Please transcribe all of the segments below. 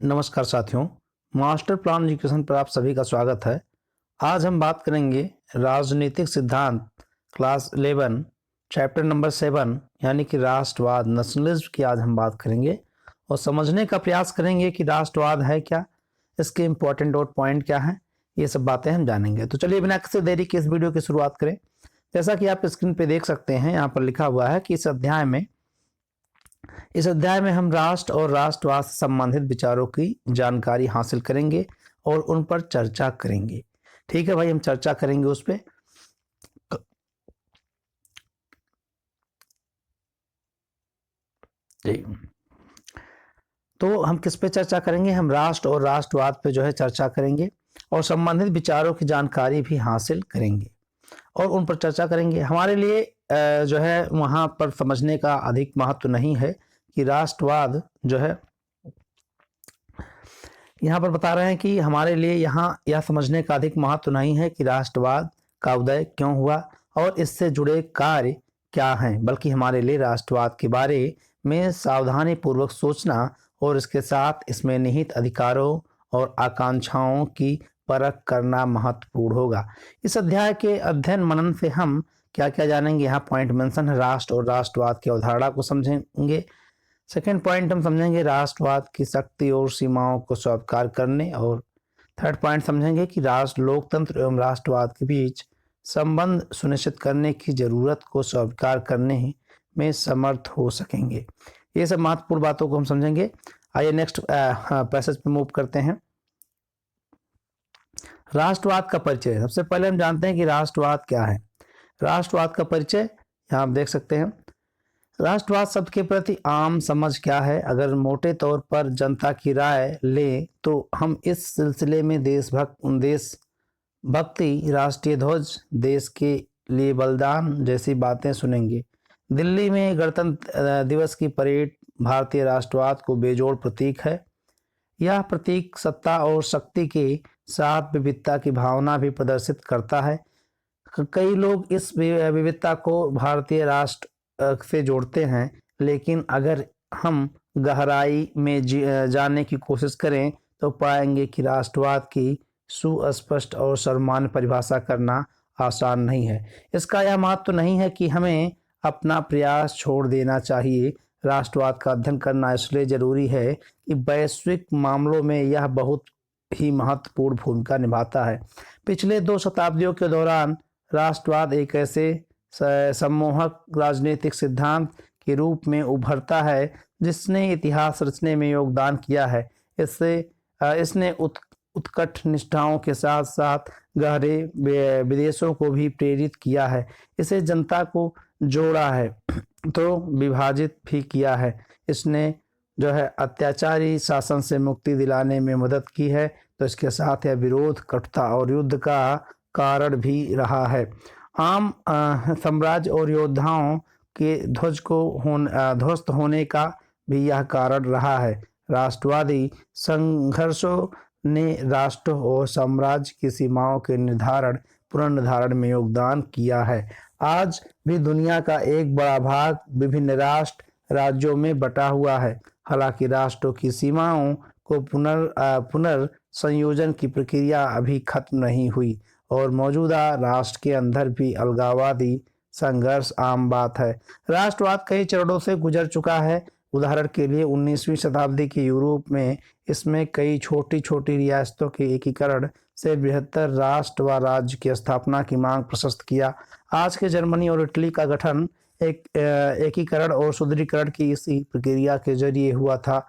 नमस्कार साथियों, master plan education पर आप सभी का स्वागत है। आज हम बात करेंगे राजनीतिक सिद्धांत क्लास 11 चैप्टर नंबर 7 यानी कि राष्ट्रवाद नेशनलिज्म की आज हम बात करेंगे और समझने का प्रयास करेंगे कि राष्ट्रवाद है क्या, इसके इम्पोर्टेंट और पॉइंट क्या हैं, ये सब बातें हम जानेंगे। तो चलिए बिना किसी देरी के इस वीडियो की शुरुआत करें। जैसा कि आप स्क्रीन पे देख सकते हैं, यहाँ पर लिखा हुआ है कि इस अध्याय में हम राष्ट्र और राष्ट्रवाद से संबंधित विचारों की जानकारी हासिल करेंगे और उन पर चर्चा करेंगे। ठीक है भाई, हम चर्चा करेंगे उस पे। जी, तो हम किस पे चर्चा करेंगे? हम राष्ट्र और राष्ट्रवाद पे जो है चर्चा करेंगे और संबंधित विचारों की जानकारी भी हासिल करेंगे और उन पर चर्चा करेंगे। हमारे लिए जो है वहां पर समझने का अधिक महत्व नहीं है कि राष्ट्रवाद जो है, यहाँ पर बता रहे हैं कि हमारे लिए यहाँ यह समझने का अधिक महत्व नहीं है कि राष्ट्रवाद का उदय क्यों हुआ और इससे जुड़े कार्य क्या हैं, बल्कि हमारे लिए राष्ट्रवाद के बारे में सावधानी पूर्वक सोचना और इसके साथ इसमें निहित अधिकारों और आकांक्षाओं की परख करना महत्वपूर्ण होगा। इस अध्याय के अध्ययन मनन से हम क्या क्या जानेंगे? यहाँ पॉइंट मेंशन है, राष्ट्र और राष्ट्रवाद की अवधारणा को समझेंगे। सेकेंड पॉइंट हम समझेंगे राष्ट्रवाद की शक्ति और सीमाओं को स्वीकार करने, और थर्ड पॉइंट समझेंगे कि राष्ट्र लोकतंत्र एवं राष्ट्रवाद के बीच संबंध सुनिश्चित करने की जरूरत को स्वीकार करने में समर्थ हो सकेंगे। ये सब महत्वपूर्ण बातों को हम समझेंगे। आइए नेक्स्ट पैसेज पे मूव करते हैं। राष्ट्रवाद का परिचय। सबसे पहले हम जानते हैं कि राष्ट्रवाद क्या है। राष्ट्रवाद का परिचय यहाँ आप देख सकते हैं। राष्ट्रवाद शब्द के प्रति आम समझ क्या है? अगर मोटे तौर पर जनता की राय लें तो हम इस सिलसिले में देशभक्ति, राष्ट्रीय ध्वज, देश के लिए बलिदान जैसी बातें सुनेंगे। दिल्ली में गणतंत्र दिवस की परेड भारतीय राष्ट्रवाद को बेजोड़ प्रतीक है। यह प्रतीक सत्ता और शक्ति के साथ विविधता की भावना भी प्रदर्शित करता है। कई लोग इस विविधता को भारतीय राष्ट्र से जोड़ते हैं, लेकिन अगर हम गहराई में जानने की कोशिश करें तो पाएंगे कि राष्ट्रवाद की सुस्पष्ट और सर्वमान्य परिभाषा करना आसान नहीं है। इसका यह महत्व नहीं है कि हमें अपना प्रयास छोड़ देना चाहिए। राष्ट्रवाद का अध्ययन करना इसलिए जरूरी है कि वैश्विक मामलों में यह बहुत ही महत्वपूर्ण भूमिका निभाता है। पिछले 2 शताब्दियों के दौरान राष्ट्रवाद एक ऐसे सम्मोहक राजनीतिक सिद्धांत के रूप में उभरता है जिसने इतिहास रचने में योगदान किया है। इसने उत्कट निष्ठाओं के साथ साथ गहरे विदेशों को भी प्रेरित किया है। इसे जनता को जोड़ा है तो विभाजित भी किया है। इसने जो है अत्याचारी शासन से मुक्ति दिलाने में मदद की है, तो इसके साथ यह विरोध, कटुता और युद्ध का कारण भी रहा है। आम साम्राज्य और योद्धाओं के ध्वज को ध्वस्त होने का भी यह कारण रहा है। राष्ट्रवादी संघर्षों ने राष्ट्र और साम्राज्य की सीमाओं के पुनर्निर्धारण में योगदान किया है। आज भी दुनिया का एक बड़ा भाग विभिन्न राज्यों में बटा हुआ है। हालांकि राष्ट्रों की सीमाओं को पुनर्संयोजन की प्रक्रिया अभी खत्म नहीं हुई और मौजूदा राष्ट्र के अंदर भी अलगाववादी संघर्ष आम बात है। राष्ट्रवाद कई चरणों से गुजर चुका है। उदाहरण के लिए 19वीं शताब्दी के यूरोप में इसमें कई छोटी छोटी रियासतों के एकीकरण से बृहत्तर राष्ट्र व राज्य की स्थापना की मांग प्रशस्त किया। आज के जर्मनी और इटली का गठन एक एकीकरण और सुदृढ़ीकरण की इसी प्रक्रिया के जरिए हुआ था।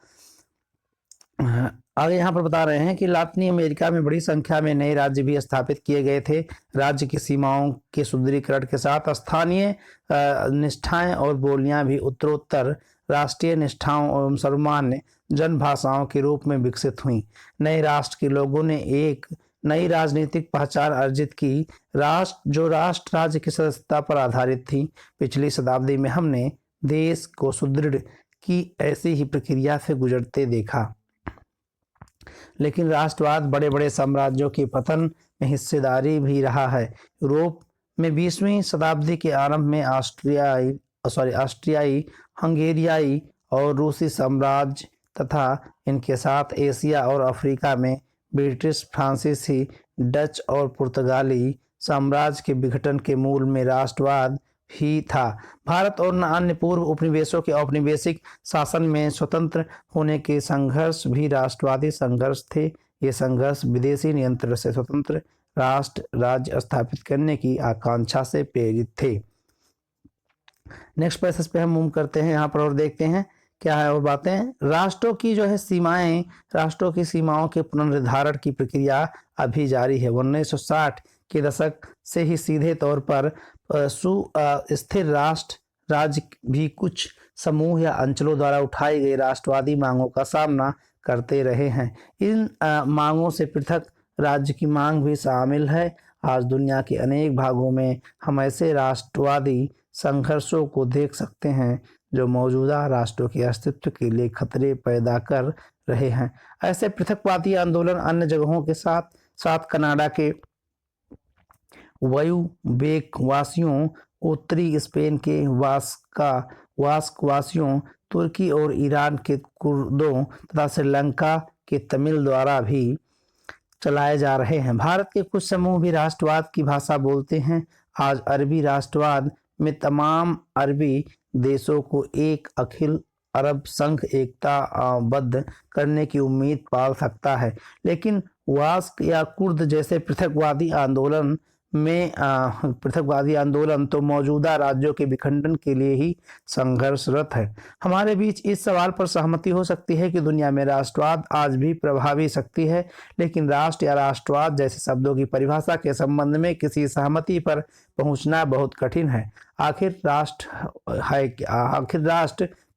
आगे यहाँ पर बता रहे हैं कि लातिनी अमेरिका में बड़ी संख्या में नए राज्य भी स्थापित किए गए थे। राज्य की सीमाओं के सुदृढ़ीकरण के साथ स्थानीय निष्ठाएं और बोलियां भी उत्तरोत्तर राष्ट्रीय निष्ठाओं एवं सर्वमान्य जनभाषाओं के रूप में विकसित हुई। नए राष्ट्र के लोगों ने एक नई राजनीतिक पहचान अर्जित की, जो राष्ट्र राज्य की सदस्यता पर आधारित थी। पिछली शताब्दी में हमने देश को सुदृढ़ की ऐसी ही प्रक्रिया से गुजरते देखा, लेकिन राष्ट्रवाद बड़े बड़े साम्राज्यों के पतन में हिस्सेदारी भी रहा है। यूरोप में 20वीं शताब्दी के आरंभ में ऑस्ट्रियाई, हंगेरियाई और रूसी साम्राज्य तथा इनके साथ एशिया और अफ्रीका में ब्रिटिश, फ्रांसीसी, डच और पुर्तगाली साम्राज्य के विघटन के मूल में राष्ट्रवाद ही था। भारत और अन्य पूर्व उपनिवेशों के औपनिवेशिक शासन में स्वतंत्र होने के संघर्ष भी राष्ट्रवादी संघर्ष थे। ये संघर्ष विदेशी नियंत्रण से स्वतंत्र राष्ट्र राज्य स्थापित करने की आकांक्षा से प्रेरित थे। नेक्स्ट पैसेज पे हम मूव करते हैं, यहाँ पर और देखते हैं क्या है और बातें। राष्ट्रों की जो है सीमाएं, राष्ट्रों की सीमाओं के पुनर्निर्धारण की प्रक्रिया अभी जारी है। 1960 के दशक से ही सीधे तौर पर सुस्थिर राष्ट्र राज्य भी कुछ समूह या अंचलों द्वारा उठाई गई राष्ट्रवादी मांगों का सामना करते रहे हैं। इन मांगों से पृथक राज्य की मांग भी शामिल है। आज दुनिया के अनेक भागों में हम ऐसे राष्ट्रवादी संघर्षों को देख सकते हैं जो मौजूदा राष्ट्रों के अस्तित्व के लिए खतरे पैदा कर रहे हैं। ऐसे पृथकवादी आंदोलन अन्य जगहों के साथ साथ कनाडा के क्वेबेक वासियों, उत्तरी स्पेन के वास्क वासियों, तुर्की और ईरान के कुर्दों तथा श्रीलंका के तमिल द्वारा भी चलाए जा रहे हैं। भारत के कुछ समूह भी राष्ट्रवाद की भाषा बोलते हैं। आज अरबी राष्ट्रवाद में तमाम अरबी देशों को एक अखिल अरब संघ एकताबद्ध करने की उम्मीद पाल सकता है, लेकिन वास्क या कुर्द जैसे पृथकवादी आंदोलन तो मौजूदा राज्यों के विखंडन के लिए ही संघर्षरत है। हमारे बीच इस सवाल पर सहमति हो सकती है कि दुनिया में राष्ट्रवाद आज भी प्रभावी शक्ति है, लेकिन राष्ट्र या राष्ट्रवाद जैसे शब्दों की परिभाषा के संबंध में किसी सहमति पर पहुंचना बहुत कठिन है। आखिर राष्ट्र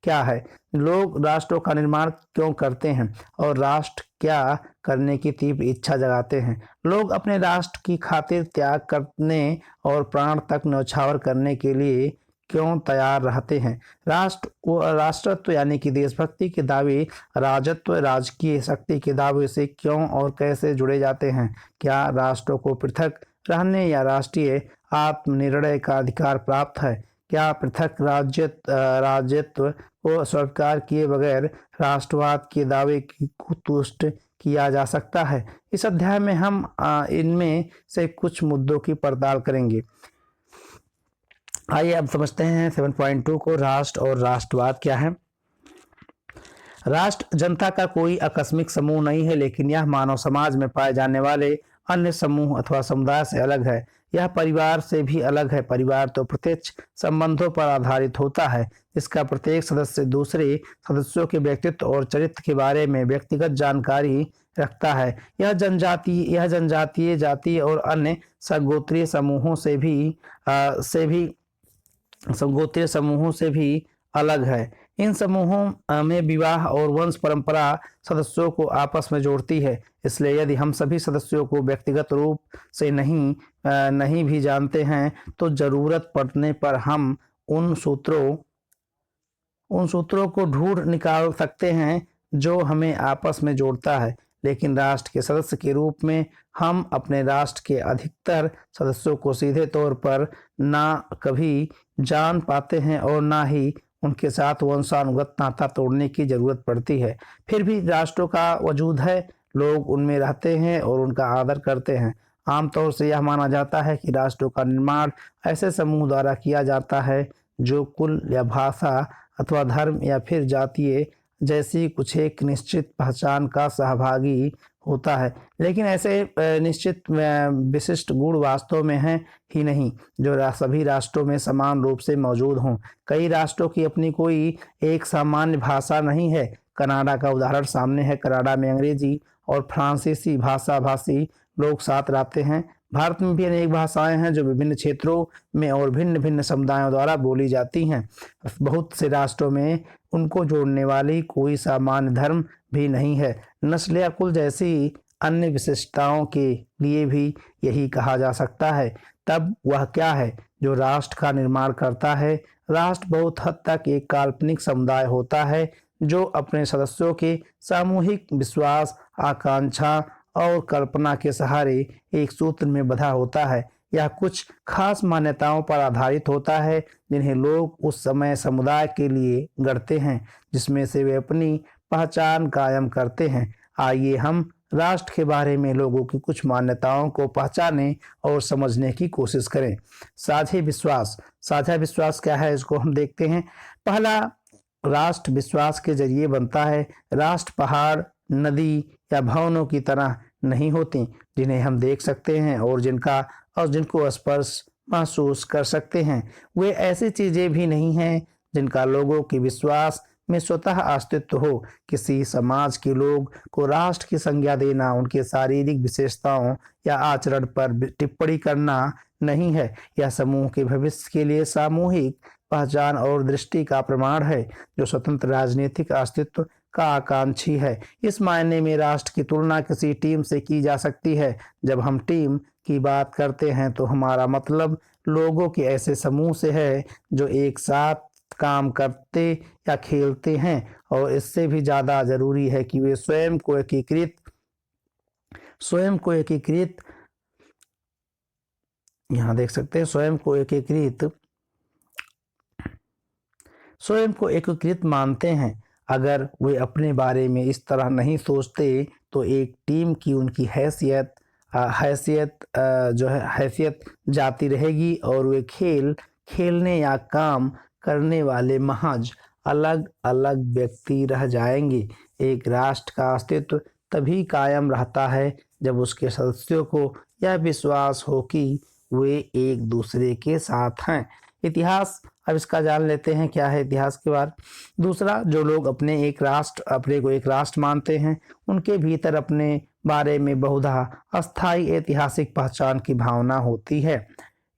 क्या है? लोग राष्ट्रों का निर्माण क्यों करते हैं और राष्ट्र क्या करने की तीव्र इच्छा जगाते हैं? लोग अपने राष्ट्र की खातिर त्याग करने और प्राण तक न्यौछावर करने के लिए क्यों तैयार रहते हैं? राष्ट्रत्व यानी कि देशभक्ति के दावे राजत्व, राजकीय शक्ति के दावे से क्यों और कैसे जुड़े जाते हैं? क्या राष्ट्रों को पृथक रहने या राष्ट्रीय आत्मनिर्णय का अधिकार प्राप्त है? क्या पृथक राज्यत्व को स्वीकार किए बगैर राष्ट्रवाद के दावे को तुष्ट किया जा सकता है? इस अध्याय में हम इनमें से कुछ मुद्दों की पड़ताल करेंगे। आइए अब समझते हैं 7.2 को। राष्ट्र और राष्ट्रवाद क्या है? राष्ट्र जनता का कोई आकस्मिक समूह नहीं है, लेकिन यह मानव समाज में पाए जाने वाले अन्य समूह अथवा समुदाय से अलग है। यह परिवार से भी अलग है। परिवार तो प्रत्यक्ष संबंधों पर आधारित होता है, जिसका प्रत्येक सदस्य दूसरे सदस्यों के व्यक्तित्व और चरित्र के बारे में व्यक्तिगत जानकारी रखता है। यह जनजातीय, जातीय और अन्य सगोत्रीय समूहों से भी अलग है। इन समूहों में विवाह और वंश परंपरा सदस्यों को आपस में जोड़ती है। इसलिए यदि हम सभी सदस्यों को व्यक्तिगत रूप से नहीं भी जानते हैं, तो जरूरत पड़ने पर हम उन सूत्रों को ढूंढ निकाल सकते हैं जो हमें आपस में जोड़ता है। लेकिन राष्ट्र के सदस्य के रूप में हम अपने राष्ट्र के अधिकतर सदस्यों को सीधे तौर पर ना कभी जान पाते हैं और ना ही उनके साथ वंशानुगत नाता तोड़ने की जरूरत पड़ती है। फिर भी राष्ट्रों का वजूद है, लोग उनमें रहते हैं और उनका आदर करते हैं। आमतौर से यह माना जाता है कि राष्ट्रों का निर्माण ऐसे समूह द्वारा किया जाता है जो कुल या भाषा अथवा धर्म या फिर जातीय जैसी कुछ एक निश्चित पहचान का सहभागी होता है, लेकिन ऐसे निश्चित विशिष्ट गुण वास्तव में हैं ही नहीं जो सभी राष्ट्रों में समान रूप से मौजूद हों। कई राष्ट्रों की अपनी कोई एक सामान्य भाषा नहीं है। कनाडा का उदाहरण सामने है। कनाडा में अंग्रेजी और फ्रांसीसी भाषी लोग साथ रहते हैं। भारत में भी अनेक भाषाएं हैं जो विभिन्न क्षेत्रों में और भिन्न भिन्न समुदायों द्वारा बोली जाती हैं। बहुत से राष्ट्रों में उनको जोड़ने वाली कोई सामान्य धर्म भी नहीं है। नस्ल या कुल जैसी अन्य विशिष्टताओं के लिए भी यही कहा जा सकता है। तब वह क्या है जो राष्ट्र का निर्माण करता है? राष्ट्र बहुत हद तक एक काल्पनिक समुदाय होता है जो अपने सदस्यों के सामूहिक विश्वास, आकांक्षा और कल्पना के सहारे एक सूत्र में बंधा होता है। यह कुछ खास मान्यताओं पर आधारित होता है जिन्हें लोग उस समय समुदाय के लिए गढ़ते हैं, जिसमें से वे अपनी पहचान कायम करते हैं। आइए हम राष्ट्र के बारे में लोगों की कुछ मान्यताओं को पहचानें और समझने की कोशिश करें। साझे विश्वास। साझा विश्वास क्या है, इसको हम देखते हैं। पहला, राष्ट्र विश्वास के जरिए बनता है। राष्ट्र पहाड़, नदी या भवनों की तरह नहीं होती जिन्हें हम देख सकते हैं और जिनको स्पर्श महसूस कर सकते हैं। वे ऐसी चीजें भी नहीं हैं जिनका लोगों के विश्वास में स्वतः अस्तित्व हो। किसी समाज के लोग को राष्ट्र की संज्ञा देना उनके शारीरिक विशेषताओं या आचरण पर टिप्पणी करना नहीं है। यह समूह के भविष्य के लिए सामूहिक पहचान और दृष्टि का प्रमाण है जो स्वतंत्र राजनीतिक अस्तित्व का आकांक्षी है। इस मायने में राष्ट्र की तुलना किसी टीम से की जा सकती है। जब हम टीम की बात करते हैं तो हमारा मतलब लोगों के ऐसे समूह से है जो एक साथ काम करते या खेलते हैं, और इससे भी ज्यादा जरूरी है कि वे स्वयं को एकीकृत यहाँ देख सकते हैं, स्वयं को एकीकृत मानते हैं। अगर वे अपने बारे में इस तरह नहीं सोचते तो एक टीम की उनकी हैसियत जाती रहेगी और वे खेलने या काम करने वाले महज अलग अलग व्यक्ति रह जाएंगे। एक राष्ट्र का अस्तित्व तभी कायम रहता है जब उसके सदस्यों को यह विश्वास हो कि वे एक दूसरे के साथ हैं। इतिहास, अब इसका जान लेते हैं क्या है इतिहास के बारे। दूसरा, जो लोग अपने को एक राष्ट्र मानते हैं उनके भीतर अपने बारे में बहुधा अस्थायी ऐतिहासिक पहचान की भावना होती है।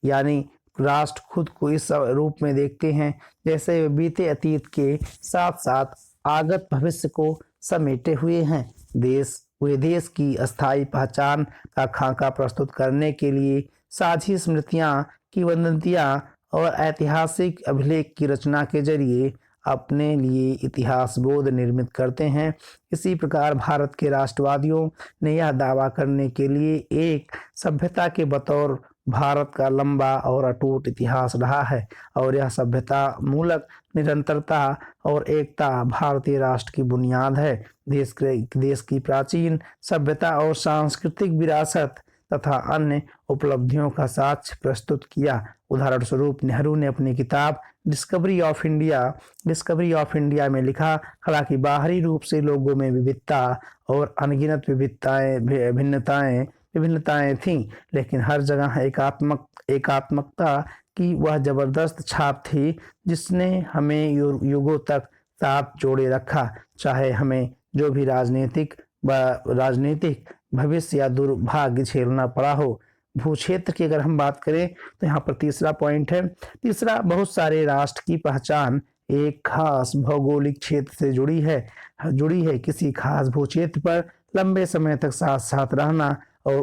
यानी राष्ट्र खुद को इस रूप में देखते हैं जैसे वे बीते अतीत के साथ साथ आगत भविष्य को समेटे हुए हैं। देश की अस्थायी पहचान का खाका प्रस्तुत करने के लिए साझी स्मृतियां, किंवदंतियां और ऐतिहासिक अभिलेख की रचना के जरिए अपने लिए इतिहास बोध निर्मित करते हैं। इसी प्रकार भारत के राष्ट्रवादियों ने यह दावा करने के लिए एक सभ्यता के बतौर भारत का लंबा और अटूट इतिहास रहा है, और यह सभ्यता मूलक निरंतरता और एकता भारतीय राष्ट्र की बुनियाद है। देश की प्राचीन सभ्यता और सांस्कृतिक विरासत तथा अन्य उपलब्धियों का साक्ष्य प्रस्तुत किया। उदाहरण स्वरूप नेहरू ने अपनी किताब डिस्कवरी ऑफ इंडिया में लिखा, हालांकि बाहरी रूप से लोगों में विविधता और अनगिनत विभिन्नताएं थीं, लेकिन हर जगह एकात्मकता की वह जबरदस्त छाप थी जिसने हमें युगों तक साथ जोड़े रखा, चाहे हमें जो भी राजनीतिक भविष्य या दुर्भाग्य झेलना पड़ा हो। भूक्षेत्र की अगर हम बात करें तो यहाँ पर तीसरा पॉइंट है। तीसरा, बहुत सारे राष्ट्र की पहचान एक खास भौगोलिक क्षेत्र से जुड़ी है। किसी खास भूक्षेत्र पर लंबे समय तक साथ साथ रहना और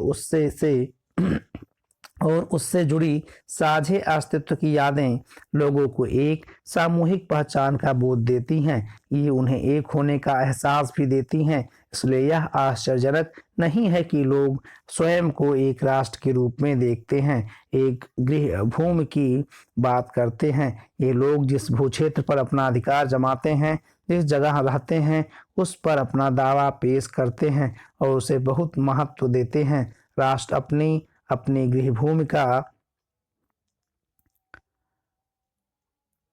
उससे जुड़ी साझे अस्तित्व की यादें लोगों को एक सामूहिक पहचान का बोध देती हैं। ये उन्हें एक होने का एहसास भी देती हैं। इसलिए यह आश्चर्यजनक नहीं है कि लोग स्वयं को एक राष्ट्र के रूप में देखते हैं, एक गृह भूमि की बात करते हैं। ये लोग जिस भूक्षेत्र पर अपना अधिकार जमाते हैं, जिस जगह रहते हैं, उस पर अपना दावा पेश करते हैं और उसे बहुत महत्व देते हैं। राष्ट्र अपनी गृह भूमि का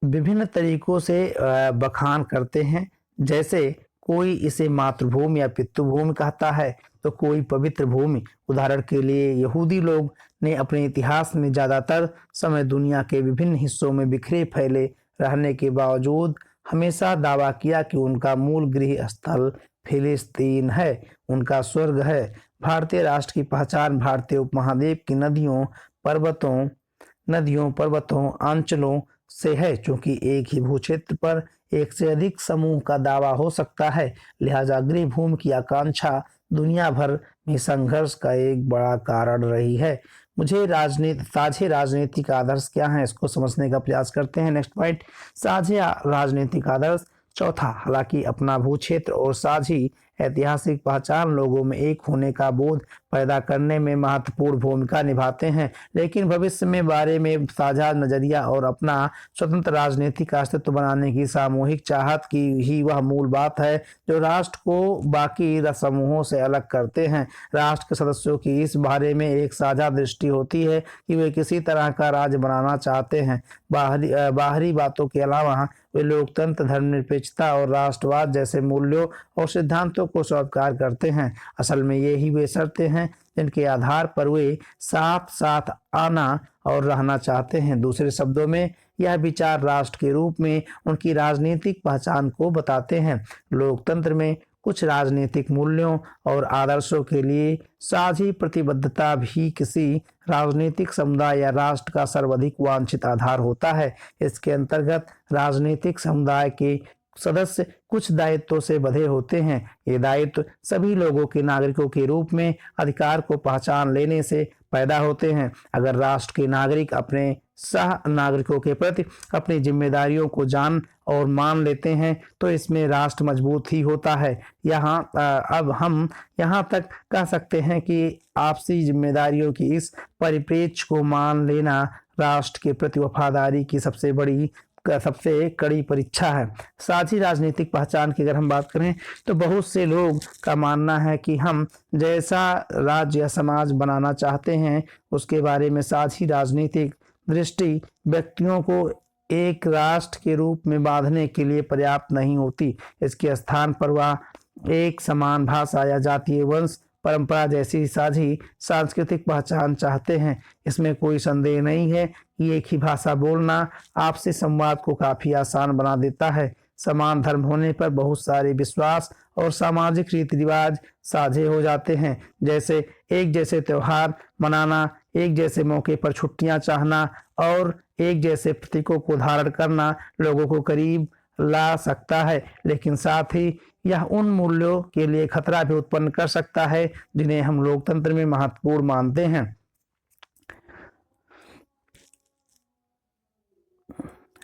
विभिन्न तरीकों से बखान करते हैं। जैसे कोई इसे मातृभूमि या पितृभूमि कहता है तो कोई पवित्र भूमि। उदाहरण के लिए यहूदी लोग ने अपने इतिहास में ज्यादातर समय दुनिया के विभिन्न हिस्सों में बिखरे फैले रहने के बावजूद हमेशा दावा किया कि उनका मूल गृह स्थल फिलिस्तीन है, उनका स्वर्ग है। भारतीय राष्ट्र की पहचान भारतीय उपमहाद्वीप की नदियों, पर्वतों, अंचलों से है। चूंकि एक ही भूक्षेत्र पर एक से अधिक समूह का दावा हो सकता है, लिहाजा गृह भूमि की आकांक्षा दुनिया भर में संघर्ष का एक बड़ा कारण रही है। साझे राजनीतिक आदर्श क्या है, इसको समझने का प्रयास करते हैं। नेक्स्ट पॉइंट, साझे राजनीतिक आदर्श। चौथा, हालांकि अपना भूक्षेत्र और साझी ऐतिहासिक पहचान लोगों में एक होने का बोध पैदा करने में महत्वपूर्ण भूमिका निभाते हैं, लेकिन भविष्य में बारे में साझा नजरिया और अपना स्वतंत्र राजनीतिक अस्तित्व बनाने की सामूहिक चाहत की ही वह मूल बात है जो राष्ट्र को बाकी समूहों से अलग करते हैं। राष्ट्र के सदस्यों की इस बारे में एक साझा दृष्टि होती है कि वे किसी तरह का राज्य बनाना चाहते हैं। बाहरी बातों के अलावा वे लोकतंत्र, धर्मनिरपेक्षता और राष्ट्रवाद जैसे मूल्यों और सिद्धांतों को स्वीकार करते हैं। असल में ये ही वे शर्तें हैं जिनके आधार पर वे साथ साथ आना और रहना चाहते हैं। दूसरे शब्दों में यह विचार राष्ट्र के रूप में उनकी राजनीतिक पहचान को बताते हैं। लोकतंत्र में कुछ राजनीतिक मूल्यों और आदर्शों के लिए साझी प्रतिबद्धता भी किसी राजनीतिक समुदाय या राष्ट्र का सर्वाधिक वांछित आधार होता है। इसके अंतर्गत राजनीतिक समुदाय के सदस्य कुछ दायित्वों से बंधे होते हैं। ये दायित्व सभी लोगों के नागरिकों के रूप में अधिकार को पहचान लेने से पैदा होते हैं। अगर राष्ट्र के नागरिक अपने सह नागरिकों के प्रति अपनी जिम्मेदारियों को जान और मान लेते हैं तो इसमें राष्ट्र मजबूत ही होता है। अब हम यहाँ तक कह सकते हैं कि आपसी जिम्मेदारियों की इस परिप्रेक्ष्य को मान लेना राष्ट्र के प्रति वफादारी की सबसे कड़ी परीक्षा है। साझी राजनीतिक पहचान की अगर हम बात करें तो बहुत से लोग का मानना है कि हम जैसा राज्य या समाज बनाना चाहते हैं उसके बारे में साझी राजनीतिक दृष्टि व्यक्तियों को एक राष्ट्र के रूप में बांधने के लिए पर्याप्त नहीं होती। इसके स्थान पर वह एक समान भाषा या जातीय वंश परंपरा जैसी साझी सांस्कृतिक पहचान चाहते हैं। इसमें कोई संदेह नहीं है कि एक ही भाषा बोलना आपसी संवाद को काफी आसान बना देता है। समान धर्म होने पर बहुत सारे विश्वास और सामाजिक रीति रिवाज साझे हो जाते हैं, जैसे एक जैसे त्योहार मनाना, एक जैसे मौके पर छुट्टियां चाहना और एक जैसे प्रतीकों को धारण करना लोगों को करीब ला सकता है, लेकिन साथ ही यह उन मूल्यों के लिए खतरा भी उत्पन्न कर सकता है जिन्हें हम लोकतंत्र में महत्वपूर्ण मानते हैं।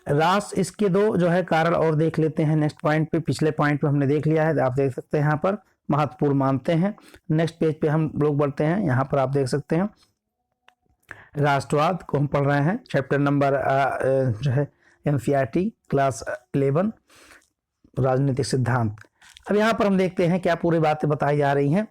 राष्ट्र इसके दो जो है कारण और देख लेते हैं नेक्स्ट पॉइंट पे। पिछले पॉइंट पे हमने देख लिया है, आप देख सकते हैं यहाँ पर महत्वपूर्ण मानते हैं। नेक्स्ट पेज पे हम लोग बढ़ते हैं, यहाँ पर आप देख सकते हैं राष्ट्रवाद को हम पढ़ रहे हैं, चैप्टर नंबर जो है NCERT क्लास 11 राजनीतिक सिद्धांत। अब यहाँ पर हम देखते हैं क्या पूरी बातें बताई जा रही हैं।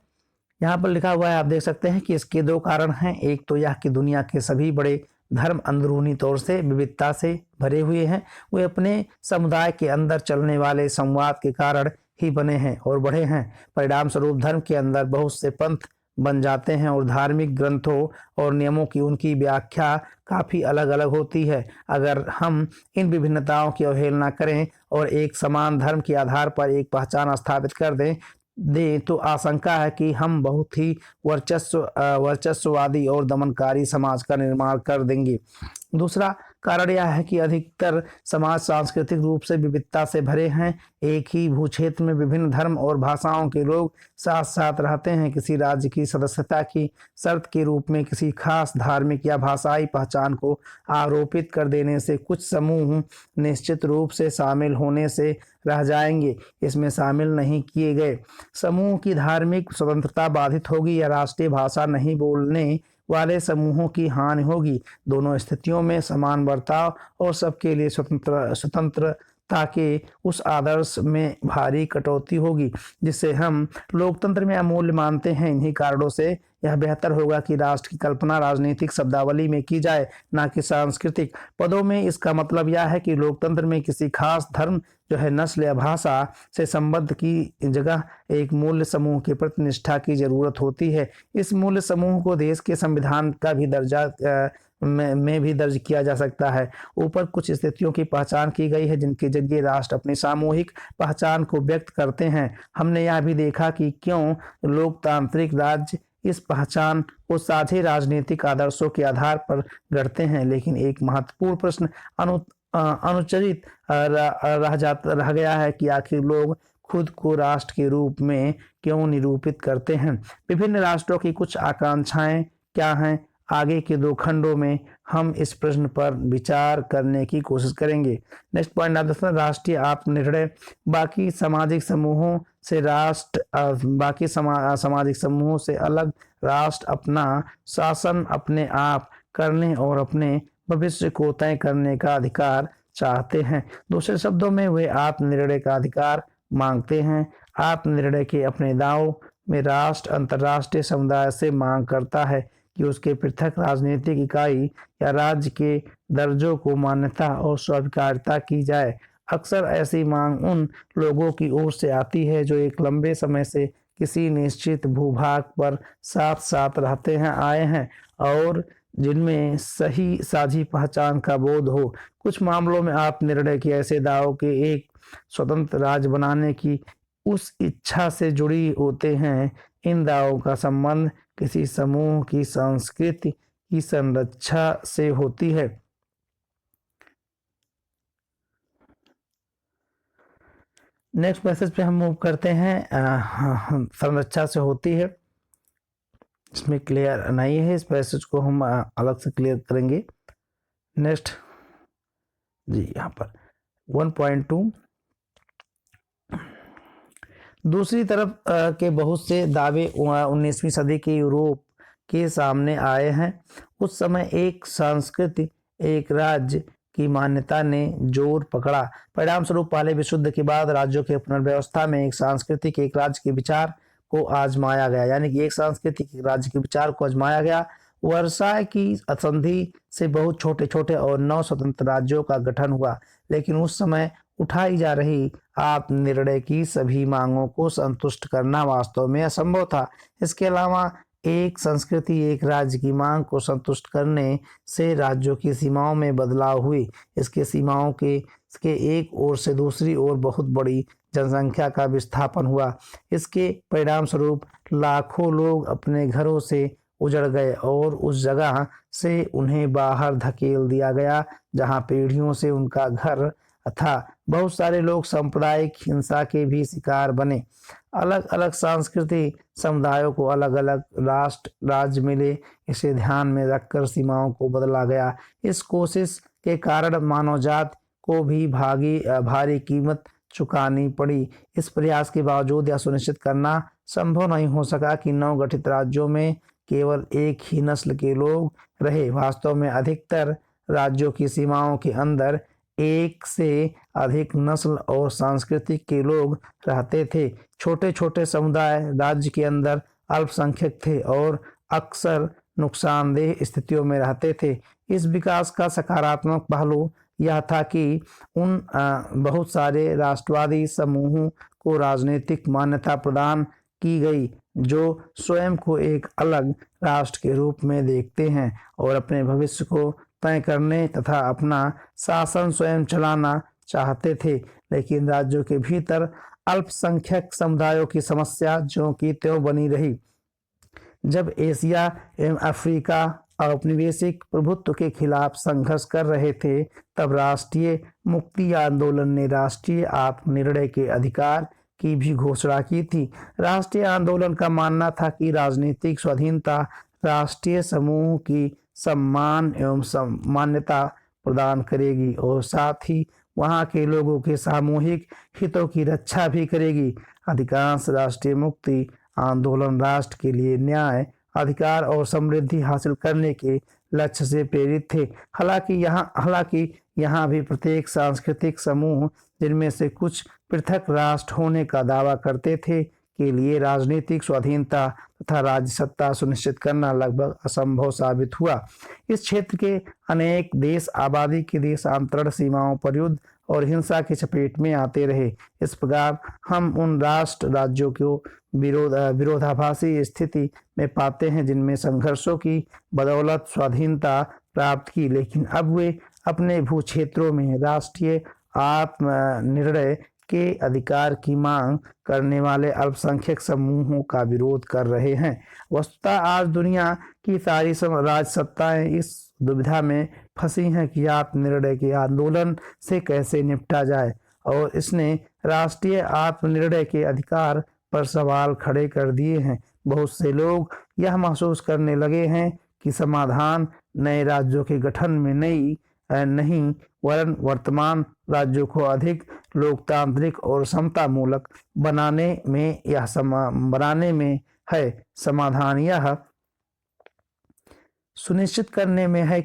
यहाँ पर लिखा हुआ है, आप देख सकते हैं कि इसके दो कारण हैं। एक तो यह कि दुनिया के सभी बड़े धर्म अंदरूनी तौर से विविधता से भरे हुए हैं। वे अपने समुदाय के अंदर चलने वाले संवाद के कारण ही बने हैं और बढ़े हैं। परिणाम स्वरूप धर्म के अंदर बहुत से पंथ बन जाते हैं और धार्मिक ग्रंथों और नियमों की उनकी व्याख्या काफ़ी अलग अलग होती है। अगर हम इन विभिन्नताओं की अवहेलना करें और एक समान धर्म के आधार पर एक पहचान स्थापित कर दें तो आशंका है कि हम बहुत ही वर्चस्ववादी और दमनकारी समाज का निर्माण कर देंगे। दूसरा कारण यह है कि अधिकतर समाज सांस्कृतिक रूप से विविधता से भरे हैं। एक ही भूक्षेत्र में विभिन्न धर्म और भाषाओं के लोग साथ साथ रहते हैं। किसी राज्य की सदस्यता की शर्त के रूप में किसी खास धार्मिक या भाषाई पहचान को आरोपित कर देने से कुछ समूह निश्चित रूप से शामिल होने से रह जाएंगे। इसमें शामिल नहीं किए गए समूह की धार्मिक स्वतंत्रता बाधित होगी या राष्ट्रीय भाषा नहीं बोलने वाले समूहों की हानि होगी। दोनों स्थितियों में समान बर्ताव और सबके लिए स्वतंत्रता के उस आदर्श में भारी कटौती होगी जिसे हम लोकतंत्र में अमूल्य मानते हैं। इन्हीं कारणों से यह बेहतर होगा कि राष्ट्र की कल्पना राजनीतिक शब्दावली में की जाए, न कि सांस्कृतिक पदों में। इसका मतलब यह है कि लोकतंत्र में किसी खास धर्म जो है नस्ल या भाषा से संबद्ध की जगह एक मूल्य समूह के प्रति निष्ठा की जरूरत होती है। इस मूल्य समूह को देश के संविधान का भी दर्जा में भी दर्ज किया जा सकता है। ऊपर कुछ स्थितियों की पहचान की गई है जिनके जरिए राष्ट्र अपनी सामूहिक पहचान को व्यक्त करते हैं। हमने यह भी देखा कि क्यों लोकतांत्रिक राज्य इस पहचान को साझे राजनीतिक आदर्शों के आधार पर गढ़ते हैं। लेकिन एक महत्वपूर्ण प्रश्न अनुचरित रह गया है कि आखिर लोग खुद को राष्ट्र के रूप में क्यों निरूपित करते हैं। विभिन्न राष्ट्रों की कुछ आकांक्षाएं क्या हैं, आगे के दो खंडों में हम इस प्रश्न पर विचार करने की कोशिश करेंगे। नेक्स्ट पॉइंट आप दोस्तों, राष्ट्रीय आत्मनिर्णय बाकी सामाजिक समूहों से सामाजिक समूहों से अलग राष्ट्र अपना शासन अपने आप करने और अपने भविष्य को तय करने का अधिकार चाहते हैं। दूसरे शब्दों में वे आत्मनिर्णय का अधिकार मांगते हैं। आत्मनिर्णय के अपने दाव में राष्ट्र अंतर्राष्ट्रीय समुदाय से मांग करता है कि उसके पृथक राजनीतिक इकाई या राज्य के दर्जों को मान्यता और स्वीकार्यता की जाए। अक्सर ऐसी मांग उन लोगों की ओर से आती है जो एक लंबे समय से किसी निश्चित भूभाग पर साथ साथ रहते हैं आए हैं और जिनमें सही साझी पहचान का बोध हो। कुछ मामलों में आप निर्णय के ऐसे दावों के एक स्वतंत्र राज्य बनाने की उस इच्छा से जुड़ी होते हैं। इन दावों का संबंध किसी समूह की संस्कृति की संरक्षा से होती है। नेक्स्ट मैसेज पे हम मूव करते हैं। संरक्षा से होती है, इसमें क्लियर नहीं है, इस पैसेज को हम अलग से क्लियर करेंगे। नेक्स्ट जी, यहाँ पर 1.2 दूसरी तरफ के बहुत से दावे 19वीं सदी के यूरोप के सामने आए हैं। उस समय एक संस्कृति एक राज्य की मान्यता ने जोर पकड़ा। परिणाम स्वरूप पहले विश्व युद्ध के बाद राज्यों के पुनर्व्यवस्था में एक सांस्कृतिक एक राज्य के विचार को आजमाया गया, यानी कि एक सांस्कृतिक राज्य के विचार को आजमाया गया। वर्साय की संधि से बहुत छोटे छोटे और 9 स्वतंत्र राज्यों का गठन हुआ, लेकिन उस समय उठाई जा रही आत्मनिर्णय की सभी मांगों को संतुष्ट करना वास्तव में असंभव था। इसके अलावा एक संस्कृति एक राज्य की मांग को संतुष्ट करने से राज्यों की सीमाओं में बदलाव हुई। इसके सीमाओं के एक ओर से दूसरी ओर बहुत बड़ी जनसंख्या का विस्थापन हुआ। इसके परिणाम स्वरूप लाखों लोग अपने घरों से उजड़ गए और उस जगह से उन्हें बाहर धकेल दिया गया जहां पीढ़ियों से उनका घर था। बहुत सारे लोग सांप्रदायिक हिंसा के भी शिकार बने। अलग अलग सांस्कृतिक समुदायों को अलग अलग राष्ट्र राज्य मिले, इसे ध्यान में रखकर सीमाओं को बदला गया। इस कोशिश के कारण मानवजात को भी भारी कीमत चुकानी पड़ी। इस प्रयास के बावजूद यह सुनिश्चित करना संभव नहीं हो सका कि नवगठित राज्यों में केवल एक ही नस्ल के लोग रहे। वास्तव में अधिकतर राज्यों की सीमाओं के अंदर एक से अधिक नस्ल और संस्कृति के लोग रहते थे। छोटे छोटे समुदाय राज्य के अंदर अल्पसंख्यक थे और अक्सर नुकसानदेह स्थितियों में रहते थे। इस विकास का सकारात्मक पहलू यह था कि उन बहुत सारे राष्ट्रवादी समूहों को राजनीतिक मान्यता प्रदान की गई जो स्वयं को एक अलग राष्ट्र के रूप में देखते हैं और अपने भविष्य को तय करने तथा अपना शासन स्वयं चलाना चाहते थे। लेकिन राज्यों के भीतर अल्पसंख्यक समुदायों की समस्या ज्यों की त्यों बनी रही। जब एशिया एवं अफ्रीका औपनिवेशिक प्रभुत्व के खिलाफ संघर्ष कर रहे थे, तब राष्ट्रीय मुक्ति आंदोलन ने राष्ट्रीय आत्मनिर्णय के अधिकार की भी घोषणा की थी। राष्ट्रीय आंदोलन का मानना था कि राजनीतिक स्वाधीनता राष्ट्रीय समूह की सम्मान एवं मान्यता प्रदान करेगी और साथ ही वहां के लोगों के सामूहिक हितों की रक्षा भी करेगी। अधिकांश राष्ट्रीय मुक्ति आंदोलन राष्ट्र के लिए न्याय, अधिकार और समृद्धि हासिल करने के लक्ष्य से प्रेरित थे। हालांकि यहाँ भी प्रत्येक सांस्कृतिक समूह, जिनमें से कुछ पृथक राष्ट्र होने का दावा करते थे, के लिए राजनीतिक स्वाधीनता तथा राज्य सत्ता सुनिश्चित करना लगभग असंभव साबित हुआ। इस क्षेत्र के अनेक देश आबादी की देशांतरण सीमाओं पर युद्ध और हिंसा की चपेट में आते रहे। इस प्रकार हम उन राष्ट्र राज्यों को विरोधाभासी स्थिति में पाते हैं जिनमें संघर्षों की बदौलत स्वाधीनता प्राप्त की, लेकिन अब वे अपने भू क्षेत्रों में राष्ट्रीय आत्मनिर्णय के अधिकार की मांग करने वाले अल्पसंख्यक समूहों का विरोध कर रहे हैं। वस्तुतः आज दुनिया की सारी राज सत्ताएं इस दुविधा में फंसी हैं कि आत्मनिर्णय के आंदोलन से कैसे निपटा जाए और इसने राष्ट्रीय आत्मनिर्णय के अधिकार पर सवाल खड़े कर दिए हैं। बहुत से लोग यह महसूस करने लगे हैं कि समाधान नए राज्यों के गठन में नहीं वरन वर्तमान राज्यों को अधिक लोकतांत्रिक और समतामूलक बनाने में है। समाधान यह सुनिश्चित करने में है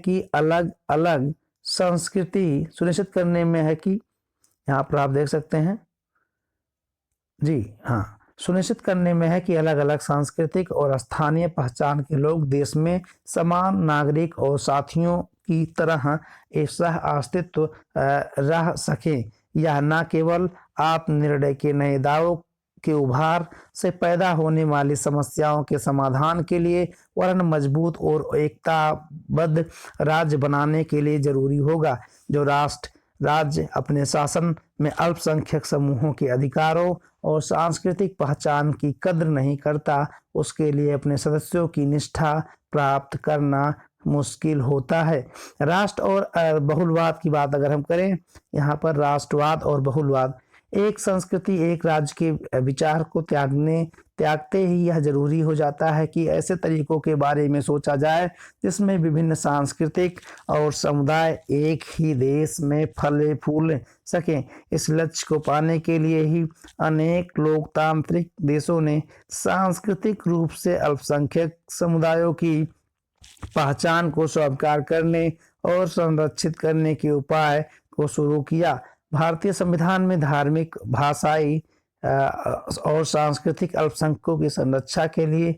कि यहाँ पर आप देख सकते हैं जी हाँ, सुनिश्चित करने में है कि अलग अलग सांस्कृतिक और स्थानीय पहचान के लोग देश में समान नागरिक और साथियों की तरह एक सह अस्तित्व रह सकें। यह न केवल आत्मनिर्णय के नए दावों के उभार से पैदा होने वाली समस्याओं के समाधान के लिए वरन मजबूत और एकताबद्ध राज्य बनाने के लिए जरूरी होगा। जो राज्य अपने शासन में अल्पसंख्यक समूहों के अधिकारों और सांस्कृतिक पहचान की कद्र नहीं करता, उसके लिए अपने सदस्यों की निष्ठा प्राप्त करना मुश्किल होता है। राष्ट्र और बहुलवाद की बात अगर हम करें, यहाँ पर राष्ट्रवाद और बहुलवाद, एक संस्कृति एक राज्य के विचार को त्यागते ही यह जरूरी हो जाता है कि ऐसे तरीकों के बारे में सोचा जाए जिसमें विभिन्न सांस्कृतिक और समुदाय एक ही देश में फले फूल सकें। इस लक्ष्य को पाने के लिए ही अनेक लोकतांत्रिक देशों ने सांस्कृतिक रूप से अल्पसंख्यक समुदायों की पहचान को स्वीकार करने और संरक्षित करने के उपाय को शुरू किया। भारतीय संविधान में धार्मिक, भाषाई और सांस्कृतिक अल्पसंख्यकों की संरक्षा के लिए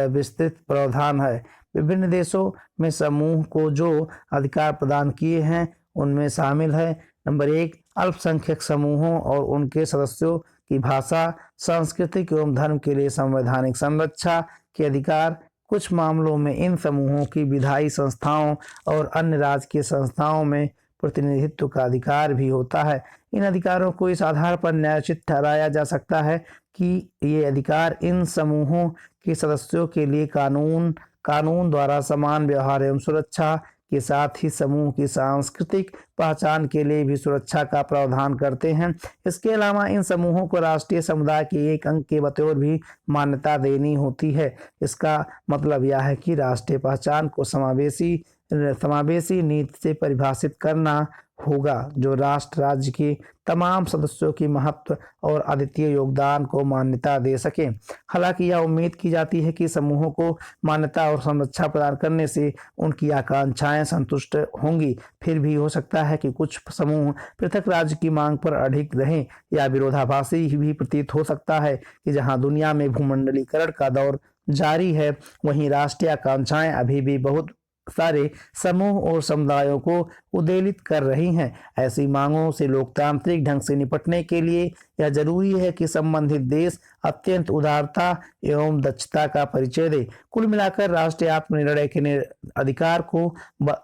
विस्तृत प्रावधान है। विभिन्न देशों में समूह को जो अधिकार प्रदान किए हैं उनमें शामिल है: नंबर 1, अल्पसंख्यक समूहों और उनके सदस्यों की भाषा, सांस्कृतिक एवं धर्म के लिए संवैधानिक संरक्षा के अधिकार। कुछ मामलों में इन समूहों की विधायी संस्थाओं और अन्य राजकीय संस्थाओं में प्रतिनिधित्व का अधिकार भी होता है। इन अधिकारों को इस आधार पर न्यायोचित ठहराया जा सकता है कि ये अधिकार इन समूहों के सदस्यों के लिए कानून द्वारा समान व्यवहार एवं सुरक्षा के साथ ही समूह की सांस्कृतिक पहचान के लिए भी सुरक्षा का प्रावधान करते हैं। इसके अलावा इन समूहों को राष्ट्रीय समुदाय के एक अंग के बतौर भी मान्यता देनी होती है। इसका मतलब यह है कि राष्ट्रीय पहचान को समावेशी नीति से परिभाषित करना होगा जो राष्ट्र राज्य के तमाम सदस्यों की महत्व और अद्वितीय योगदान को मान्यता दे सके। हालांकि यह उम्मीद की जाती है कि समूहों को मान्यता और संरक्षा प्रदान करने से उनकी आकांक्षाएं संतुष्ट होंगी। फिर भी हो सकता है कि कुछ समूह पृथक राज्य की मांग पर अडिग रहें या विरोधाभासी भी प्रतीत हो सकता है कि जहां दुनिया में भूमंडलीकरण का दौर जारी है, वहीं राष्ट्रीय आकांक्षाएं अभी भी बहुत सारे समूह और समुदायों को उद्वेलित कर रही हैं। ऐसी मांगों से लोकतांत्रिक ढंग से निपटने के लिए यह जरूरी है कि संबंधित देश अत्यंत उदारता एवं दक्षता का परिचय दे। कुल मिलाकर राष्ट्रीय आत्मनिर्णय के अधिकार को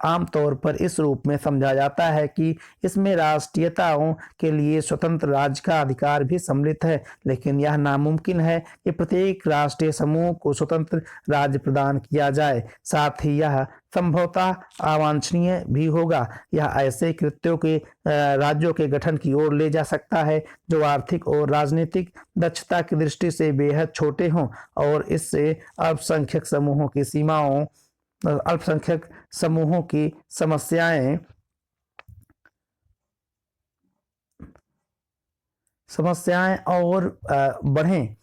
आमतौर पर इस रूप में समझा जाता है कि इसमें राष्ट्रीयताओं के लिए स्वतंत्र राज्य का अधिकार भी सम्मिलित है, लेकिन यह नामुमकिन है कि प्रत्येक राष्ट्रीय समूह को स्वतंत्र राज्य प्रदान किया जाए। साथ ही यह संभवतः अवांछनीय भी होगा। यह ऐसे कृत्यों के राज्यों के गठन की ओर ले जा सकता है जो आर्थिक और राजनीतिक दक्षता की दृष्टि से बेहद छोटे हों और इससे अल्पसंख्यक समूहों की समस्याएं और बढ़ें।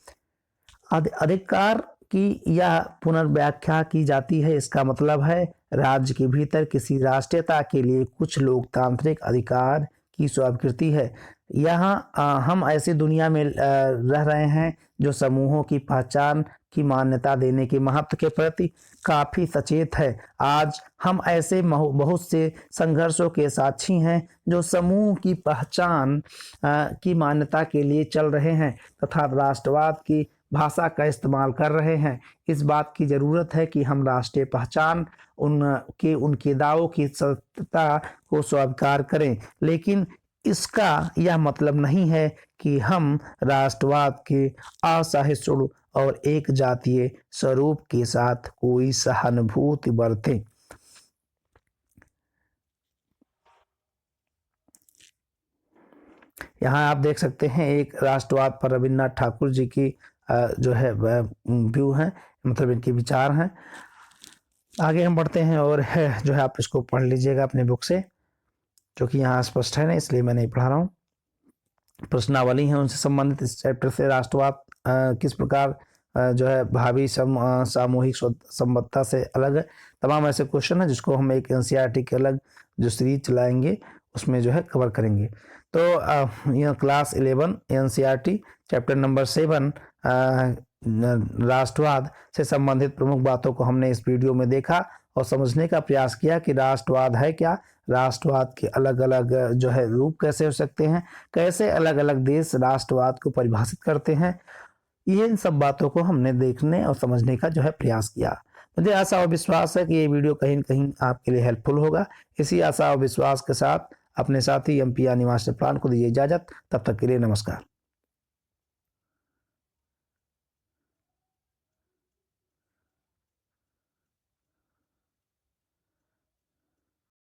अधिकार की यह पुनर्व्याख्या की जाती है। इसका मतलब है राज्य के भीतर किसी राष्ट्रीयता के लिए कुछ लोकतांत्रिक अधिकार की स्वीकृति है। यहाँ हम ऐसी दुनिया में रह रहे हैं जो समूहों की पहचान की मान्यता देने के महत्व के प्रति काफी सचेत है। आज हम ऐसे बहुत से संघर्षों के साक्षी हैं जो समूह की पहचान की मान्यता के लिए चल रहे हैं तथा राष्ट्रवाद की भाषा का इस्तेमाल कर रहे हैं। इस बात की जरूरत है कि हम राष्ट्रीय पहचान उनके दावों की सत्यता को स्वीकार करें, लेकिन इसका यह मतलब नहीं है कि हम राष्ट्रवाद के असहिष्णु और एक जातीय स्वरूप के साथ कोई सहानुभूति बरतें। यहाँ आप देख सकते हैं एक राष्ट्रवाद पर रविन्द्रनाथ ठाकुर जी की जो है व्यू है, मतलब इनके विचार हैं। आगे हम बढ़ते हैं और जो है आप इसको पढ़ लीजिएगा अपने बुक से, जो कि यहाँ स्पष्ट है ना, इसलिए मैं नहीं पढ़ा रहा हूँ। प्रश्नावली है उनसे संबंधित इस चैप्टर से राष्ट्रवाद किस प्रकार जो है भावी सामूहिक संबद्धता से अलग है। तमाम ऐसे क्वेश्चन है जिसको हम एक एनसीईआरटी के अलग जो सीरीज चलाएंगे उसमें जो है कवर करेंगे। तो यह क्लास 11 एनसीईआरटी चैप्टर नंबर 7 राष्ट्रवाद से संबंधित प्रमुख बातों को हमने इस वीडियो में देखा और समझने का प्रयास किया कि राष्ट्रवाद है क्या, राष्ट्रवाद के अलग अलग जो है रूप कैसे हो सकते हैं, कैसे अलग अलग देश राष्ट्रवाद को परिभाषित करते हैं। ये इन सब बातों को हमने देखने और समझने का जो है प्रयास किया। मुझे आशा और विश्वास है कि ये वीडियो कहीं न कहीं आपके लिए हेल्पफुल होगा। इसी आशा और विश्वास के साथ अपने साथी MP यानी मास्टर प्लान को दीजिए इजाजत। तब तक के लिए नमस्कार।